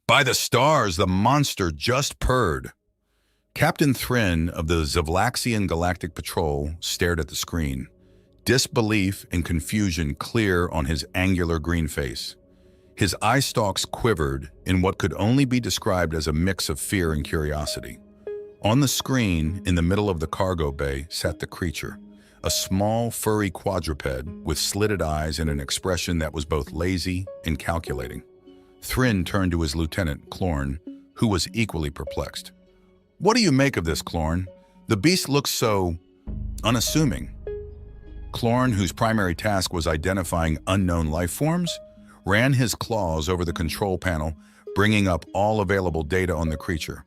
By the stars, the monster just purred. Captain Thrin of the Zavlaxian Galactic Patrol stared at the screen, disbelief and confusion clear on his angular green face. His eye stalks quivered in what could only be described as a mix of fear and curiosity. On the screen, in the middle of the cargo bay, sat the creature, a small, furry quadruped with slitted eyes and an expression that was both lazy and calculating. Thrin turned to his lieutenant, Clorn, who was equally perplexed. "What do you make of this, Clorn? The beast looks so unassuming." Clorn, whose primary task was identifying unknown life forms, ran his claws over the control panel, bringing up all available data on the creature.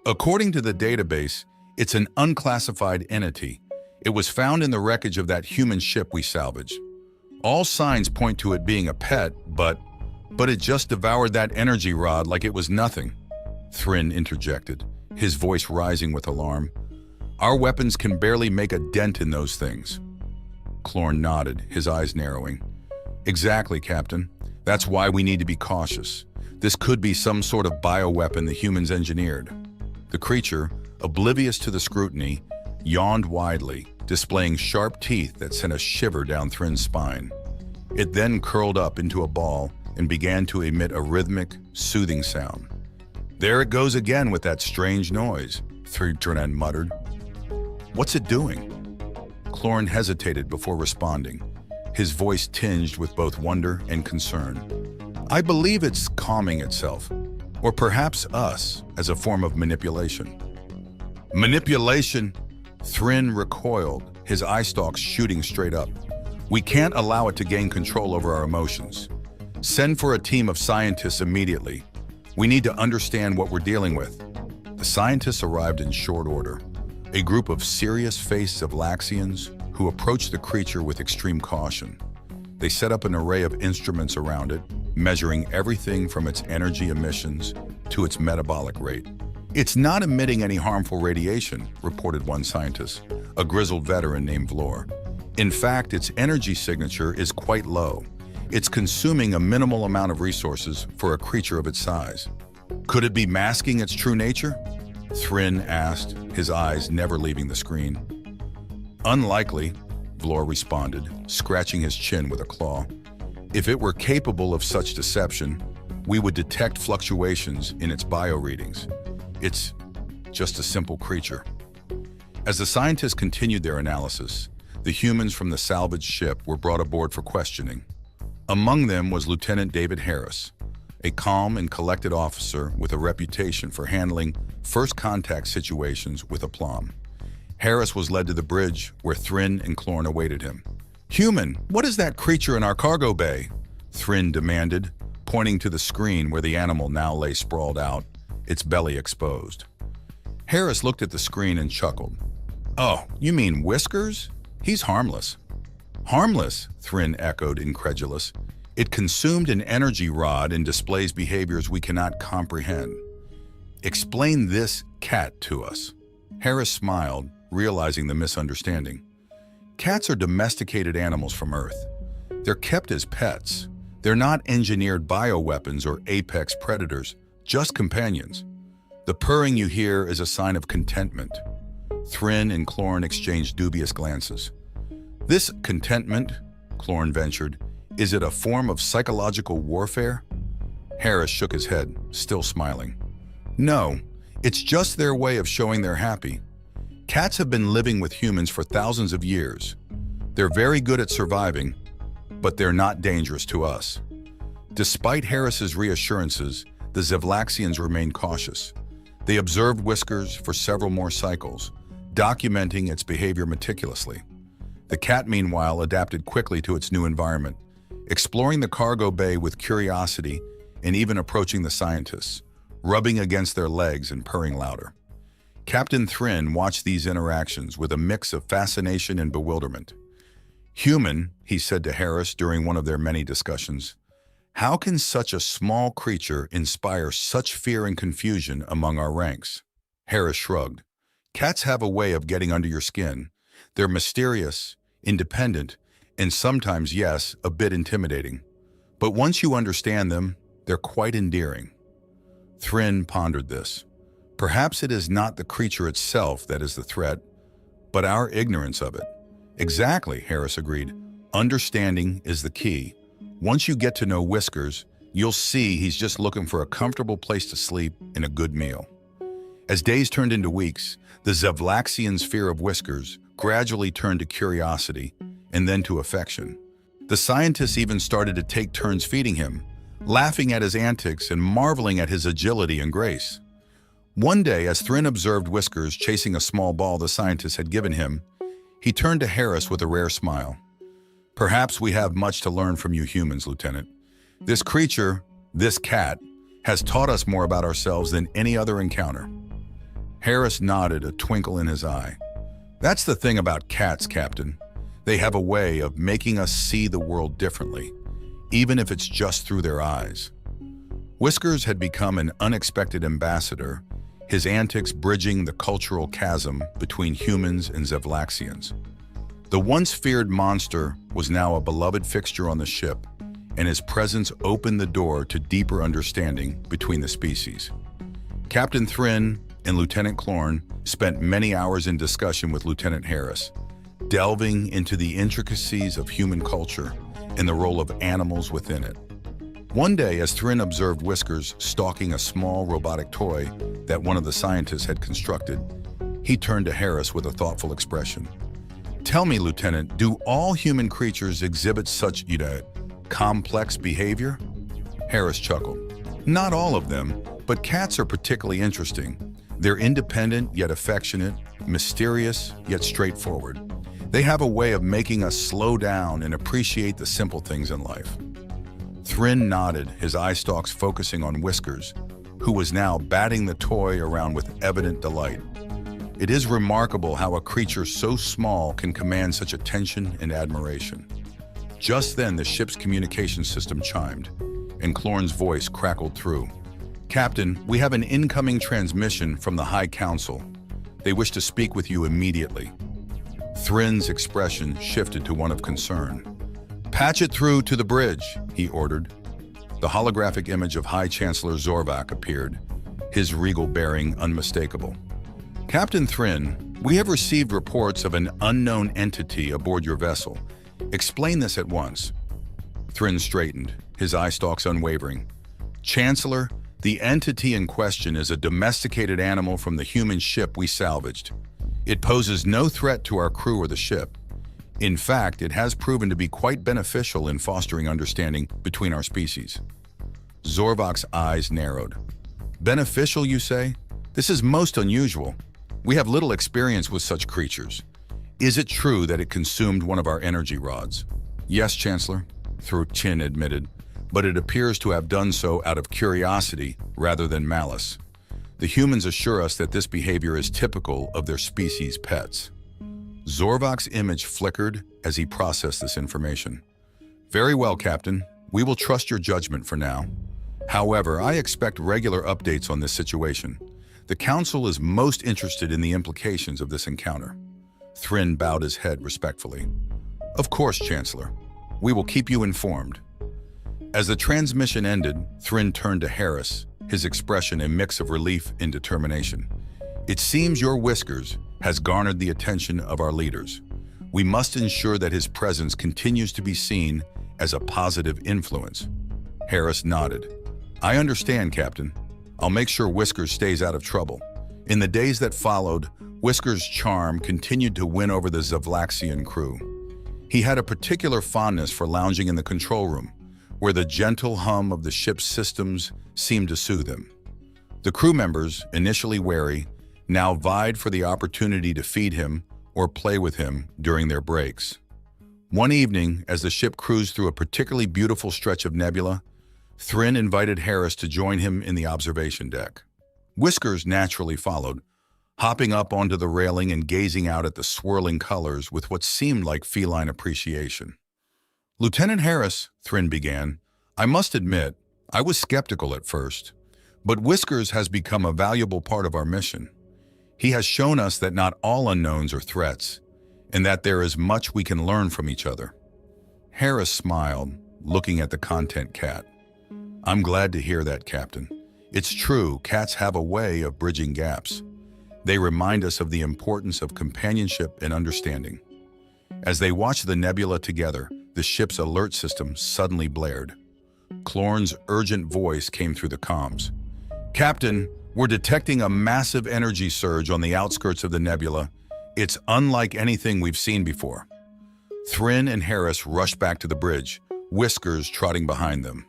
According to the database, it's an unclassified entity. It was found in the wreckage of that human ship we salvaged. All signs point to it being a pet, but it just devoured that energy rod like it was nothing. Thrin interjected, his voice rising with alarm. "Our weapons can barely make a dent in those things." Clorn nodded, his eyes narrowing. "Exactly, Captain. That's why we need to be cautious. This could be some sort of bioweapon the humans engineered." The creature, oblivious to the scrutiny, yawned widely, displaying sharp teeth that sent a shiver down Thrin's spine. It then curled up into a ball and began to emit a rhythmic, soothing sound. "There it goes again with that strange noise," Thrin muttered. "What's it doing?" Clorn hesitated before responding, his voice tinged with both wonder and concern. "I believe it's calming itself, or perhaps us, as a form of manipulation." "Manipulation?" Thrin recoiled, his eye stalks shooting straight up. "We can't allow it to gain control over our emotions. Send for a team of scientists immediately. We need to understand what we're dealing with." The scientists arrived in short order, a group of serious-faced Zavlaxians who approached the creature with extreme caution. They set up an array of instruments around it, measuring everything from its energy emissions to its metabolic rate. "It's not emitting any harmful radiation," reported one scientist, a grizzled veteran named Vlor. "In fact, its energy signature is quite low. It's consuming a minimal amount of resources for a creature of its size." "Could it be masking its true nature?" Thrin asked, his eyes never leaving the screen. "Unlikely," Vlor responded, scratching his chin with a claw. "If it were capable of such deception, we would detect fluctuations in its bio-readings. It's just a simple creature." As the scientists continued their analysis, the humans from the salvaged ship were brought aboard for questioning. Among them was Lieutenant David Harris, a calm and collected officer with a reputation for handling first contact situations with aplomb. Harris was led to the bridge where Thrin and Clorn awaited him. "Human, what is that creature in our cargo bay?" Thrin demanded, pointing to the screen where the animal now lay sprawled out, its belly exposed. Harris looked at the screen and chuckled. "Oh, you mean Whiskers? He's harmless." "Harmless?" Thrin echoed, incredulous. "It consumed an energy rod and displays behaviors we cannot comprehend." "Explain this cat to us." Harris smiled, realizing the misunderstanding. "Cats are domesticated animals from Earth. They're kept as pets. They're not engineered bioweapons or apex predators, just companions. The purring you hear is a sign of contentment." Thrin and Clorn exchanged dubious glances. "This contentment," Clorn ventured, "is it a form of psychological warfare?" Harris shook his head, still smiling. "No, it's just their way of showing they're happy. Cats have been living with humans for thousands of years. They're very good at surviving, but they're not dangerous to us." Despite Harris's reassurances, the Zavlaxians remained cautious. They observed Whiskers for several more cycles, documenting its behavior meticulously. The cat, meanwhile, adapted quickly to its new environment, exploring the cargo bay with curiosity and even approaching the scientists, rubbing against their legs and purring louder. Captain Thrin watched these interactions with a mix of fascination and bewilderment. "Human," he said to Harris during one of their many discussions, "how can such a small creature inspire such fear and confusion among our ranks?" Harris shrugged. "Cats have a way of getting under your skin. They're mysterious, independent, and sometimes, yes, a bit intimidating. But once you understand them, they're quite endearing." Thryn pondered this. Perhaps it is not the creature itself that is the threat, but our ignorance of it. Exactly, Harris agreed. Understanding is the key. Once you get to know Whiskers, you'll see he's just looking for a comfortable place to sleep and a good meal. As days turned into weeks, the Zavlaxian's fear of Whiskers gradually turned to curiosity and then to affection. The scientists even started to take turns feeding him, laughing at his antics and marveling at his agility and grace. One day, as Thryn observed Whiskers chasing a small ball the scientists had given him, he turned to Harris with a rare smile. "Perhaps we have much to learn from you humans, Lieutenant. This creature, this cat, has taught us more about ourselves than any other encounter." Harris nodded, a twinkle in his eye. "That's the thing about cats, Captain. They have a way of making us see the world differently, even if it's just through their eyes." Whiskers had become an unexpected ambassador, his antics bridging the cultural chasm between humans and Zavlaxians. The once feared monster was now a beloved fixture on the ship, and his presence opened the door to deeper understanding between the species. Captain Thryn and Lieutenant Clorn spent many hours in discussion with Lieutenant Harris, delving into the intricacies of human culture and the role of animals within it. One day, as Thryn observed Whiskers stalking a small robotic toy that one of the scientists had constructed, he turned to Harris with a thoughtful expression. "Tell me, Lieutenant, do all human creatures exhibit such, complex behavior?" Harris chuckled. "Not all of them, but cats are particularly interesting. They're independent yet affectionate, mysterious yet straightforward. They have a way of making us slow down and appreciate the simple things in life." Thryn nodded, his eye stalks focusing on Whiskers, who was now batting the toy around with evident delight. It is remarkable how a creature so small can command such attention and admiration. Just then, the ship's communication system chimed, and Clorn's voice crackled through. "Captain, we have an incoming transmission from the High Council. They wish to speak with you immediately." Thryn's expression shifted to one of concern. "Patch it through to the bridge," he ordered. The holographic image of High Chancellor Zorvak appeared, his regal bearing unmistakable. "Captain Thryn, we have received reports of an unknown entity aboard your vessel. Explain this at once." Thryn straightened, his eye stalks unwavering. "Chancellor, the entity in question is a domesticated animal from the human ship we salvaged. It poses no threat to our crew or the ship. In fact, it has proven to be quite beneficial in fostering understanding between our species." Zorvak's eyes narrowed. "Beneficial, you say? This is most unusual. We have little experience with such creatures. Is it true that it consumed one of our energy rods?" "Yes, Chancellor," Thryn admitted, "but it appears to have done so out of curiosity rather than malice. The humans assure us that this behavior is typical of their species' pets." Zorvak's image flickered as he processed this information. "Very well, Captain. We will trust your judgment for now. However, I expect regular updates on this situation. The Council is most interested in the implications of this encounter." Thryn bowed his head respectfully. "Of course, Chancellor. We will keep you informed." As the transmission ended, Thryn turned to Harris, his expression a mix of relief and determination. "It seems your Whiskers has garnered the attention of our leaders. We must ensure that his presence continues to be seen as a positive influence." Harris nodded. "I understand, Captain. I'll make sure Whiskers stays out of trouble." In the days that followed, Whiskers' charm continued to win over the Zavlaxian crew. He had a particular fondness for lounging in the control room, where the gentle hum of the ship's systems seemed to soothe him. The crew members, initially wary, now vied for the opportunity to feed him or play with him during their breaks. One evening, as the ship cruised through a particularly beautiful stretch of nebula, Thryn invited Harris to join him in the observation deck. Whiskers naturally followed, hopping up onto the railing and gazing out at the swirling colors with what seemed like feline appreciation. "Lieutenant Harris," Thryn began, "I must admit, I was skeptical at first, but Whiskers has become a valuable part of our mission. He has shown us that not all unknowns are threats, and that there is much we can learn from each other." Harris smiled, looking at the content cat. "I'm glad to hear that, Captain. It's true, cats have a way of bridging gaps. They remind us of the importance of companionship and understanding. As they watched the nebula together, the ship's alert system suddenly blared. Clorn's urgent voice came through the comms. "Captain, we're detecting a massive energy surge on the outskirts of the nebula. It's unlike anything we've seen before." Thrin and Harris rushed back to the bridge, Whiskers trotting behind them.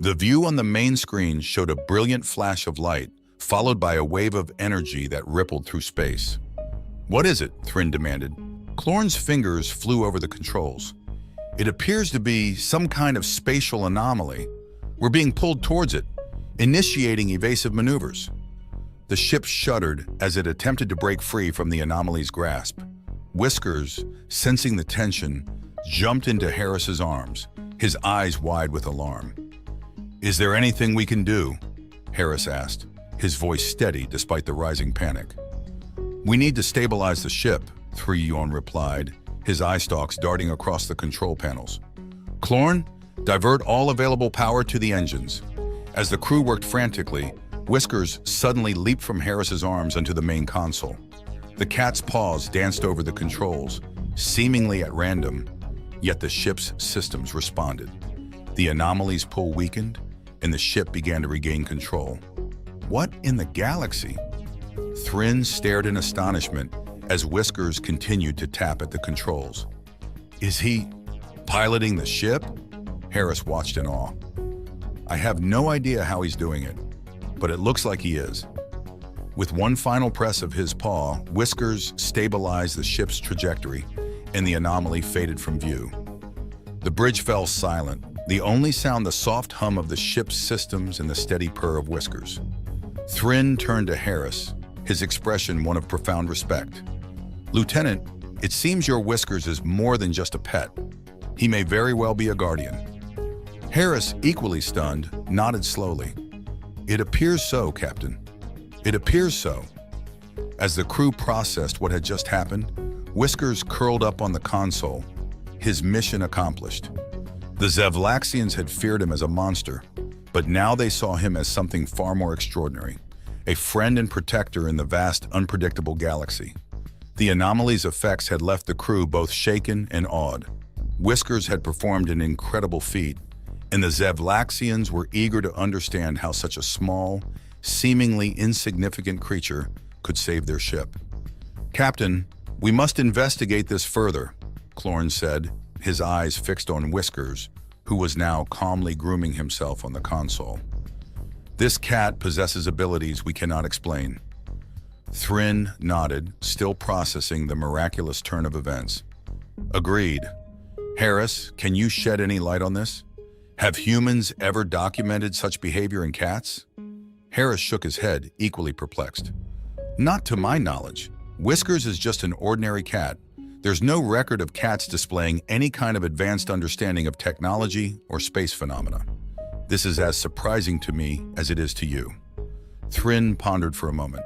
The view on the main screen showed a brilliant flash of light, followed by a wave of energy that rippled through space. "What is it?" Thrin demanded. Clorn's fingers flew over the controls. "It appears to be some kind of spatial anomaly. We're being pulled towards it, initiating evasive maneuvers." The ship shuddered as it attempted to break free from the anomaly's grasp. Whiskers, sensing the tension, jumped into Harris's arms, his eyes wide with alarm. "Is there anything we can do?" Harris asked, his voice steady despite the rising panic. "We need to stabilize the ship," Thrin replied, his eye stalks darting across the control panels. "Clorn, divert all available power to the engines." As the crew worked frantically, Whiskers suddenly leaped from Harris's arms onto the main console. The cat's paws danced over the controls, seemingly at random, yet the ship's systems responded. The anomaly's pull weakened, and the ship began to regain control. What in the galaxy? Thrin stared in astonishment as Whiskers continued to tap at the controls. "Is he piloting the ship?" Harris watched in awe. "I have no idea how he's doing it, but it looks like he is." With one final press of his paw, Whiskers stabilized the ship's trajectory, and the anomaly faded from view. The bridge fell silent, the only sound the soft hum of the ship's systems and the steady purr of Whiskers. Thrin turned to Harris, his expression one of profound respect. "Lieutenant, it seems your Whiskers is more than just a pet. He may very well be a guardian." Harris, equally stunned, nodded slowly. "It appears so, Captain. It appears so." As the crew processed what had just happened, Whiskers curled up on the console, his mission accomplished. The Zavlaxians had feared him as a monster, but now they saw him as something far more extraordinary, a friend and protector in the vast, unpredictable galaxy. The anomaly's effects had left the crew both shaken and awed. Whiskers had performed an incredible feat, and the Zavlaxians were eager to understand how such a small, seemingly insignificant creature could save their ship. "Captain, we must investigate this further," Clorn said, his eyes fixed on Whiskers, who was now calmly grooming himself on the console. "This cat possesses abilities we cannot explain." Thrin nodded, still processing the miraculous turn of events. "Agreed. Harris, can you shed any light on this? Have humans ever documented such behavior in cats?" Harris shook his head, equally perplexed. "Not to my knowledge. Whiskers is just an ordinary cat. There's no record of cats displaying any kind of advanced understanding of technology or space phenomena. This is as surprising to me as it is to you." Thrin pondered for a moment.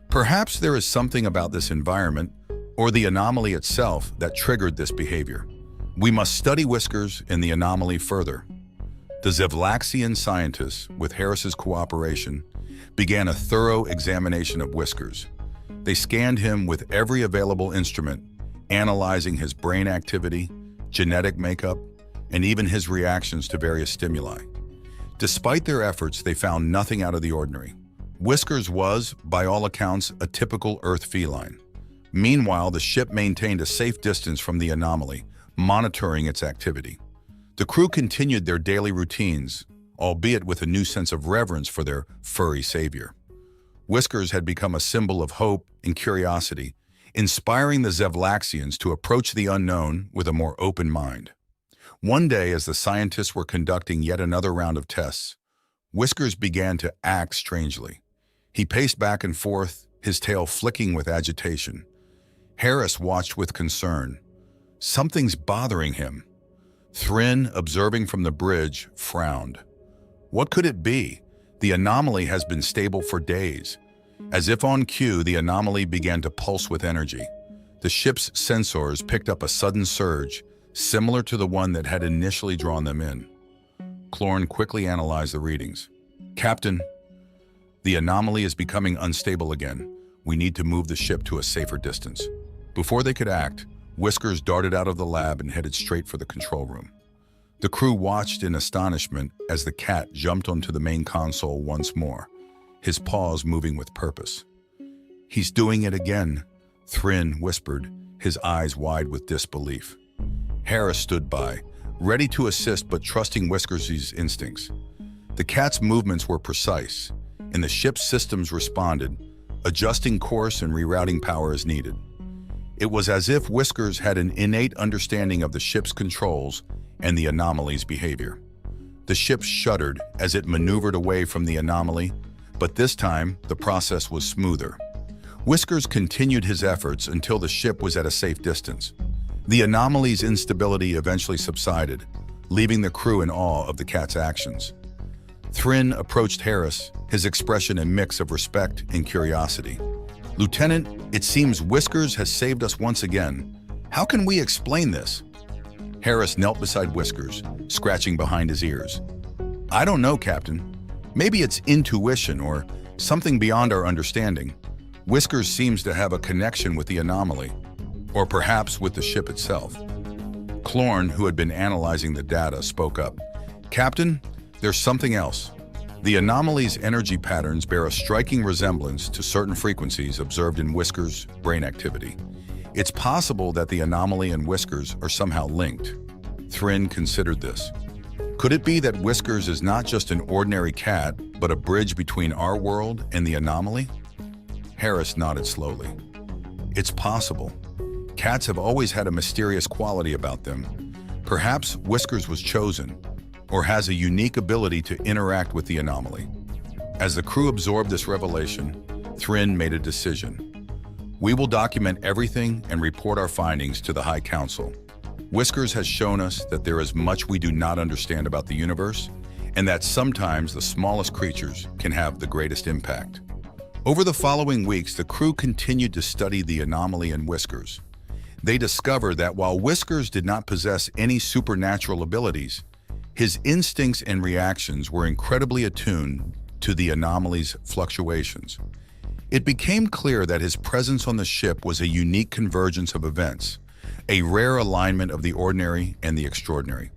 "Perhaps there is something about this environment or the anomaly itself that triggered this behavior. We must study Whiskers and the anomaly further." The Zavlaxian scientists, with Harris's cooperation, began a thorough examination of Whiskers. They scanned him with every available instrument, analyzing his brain activity, genetic makeup, and even his reactions to various stimuli. Despite their efforts, they found nothing out of the ordinary. Whiskers was, by all accounts, a typical Earth feline. Meanwhile, the ship maintained a safe distance from the anomaly, monitoring its activity. The crew continued their daily routines, albeit with a new sense of reverence for their furry savior. Whiskers had become a symbol of hope and curiosity, inspiring the Zavlaxians to approach the unknown with a more open mind. One day, as the scientists were conducting yet another round of tests, Whiskers began to act strangely. He paced back and forth, his tail flicking with agitation. Harris watched with concern. "Something's bothering him." Thrin, observing from the bridge, frowned. What could it be? The anomaly has been stable for days. As if on cue, the anomaly began to pulse with energy. The ship's sensors picked up a sudden surge, similar to the one that had initially drawn them in. Clorn quickly analyzed the readings. "Captain, The anomaly is becoming unstable again. We need to move the ship to a safer distance. Before they could act, Whiskers darted out of the lab and headed straight for the control room. The crew watched in astonishment as the cat jumped onto the main console once more, his paws moving with purpose. "He's doing it again," Thrin whispered, his eyes wide with disbelief. Harris stood by, ready to assist but trusting Whiskers' instincts. The cat's movements were precise, and the ship's systems responded, adjusting course and rerouting power as needed. It was as if Whiskers had an innate understanding of the ship's controls and the anomaly's behavior. The ship shuddered as it maneuvered away from the anomaly, but this time the process was smoother. Whiskers continued his efforts until the ship was at a safe distance. The anomaly's instability eventually subsided, leaving the crew in awe of the cat's actions. Thrin approached Harris, his expression a mix of respect and curiosity. "Lieutenant, it seems Whiskers has saved us once again. How can we explain this?" Harris knelt beside Whiskers, scratching behind his ears. "I don't know, Captain. Maybe it's intuition or something beyond our understanding. Whiskers seems to have a connection with the anomaly, or perhaps with the ship itself." Clorn, who had been analyzing the data, spoke up. "Captain, there's something else. The anomaly's energy patterns bear a striking resemblance to certain frequencies observed in Whiskers' brain activity. It's possible that the anomaly and Whiskers are somehow linked." Thrin considered this. "Could it be that Whiskers is not just an ordinary cat, but a bridge between our world and the anomaly?" Harris nodded slowly. "It's possible. Cats have always had a mysterious quality about them. Perhaps Whiskers was chosen, or has a unique ability to interact with the anomaly." As the crew absorbed this revelation, Thrin made a decision. "We will document everything and report our findings to the High Council. Whiskers has shown us that there is much we do not understand about the universe, and that sometimes the smallest creatures can have the greatest impact." Over the following weeks, the crew continued to study the anomaly and Whiskers. They discovered that while Whiskers did not possess any supernatural abilities, his instincts and reactions were incredibly attuned to the anomaly's fluctuations. It became clear that his presence on the ship was a unique convergence of events, a rare alignment of the ordinary and the extraordinary.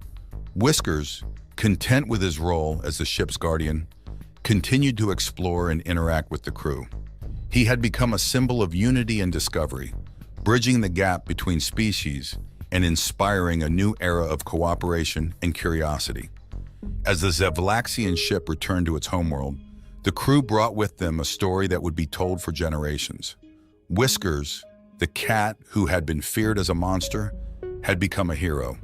Whiskers, content with his role as the ship's guardian, continued to explore and interact with the crew. He had become a symbol of unity and discovery, bridging the gap between species and inspiring a new era of cooperation and curiosity. As the Zavlaxian ship returned to its homeworld, the crew brought with them a story that would be told for generations. Whiskers, the cat who had been feared as a monster, had become a hero.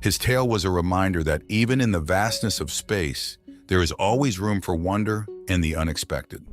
His tale was a reminder that even in the vastness of space, there is always room for wonder and the unexpected.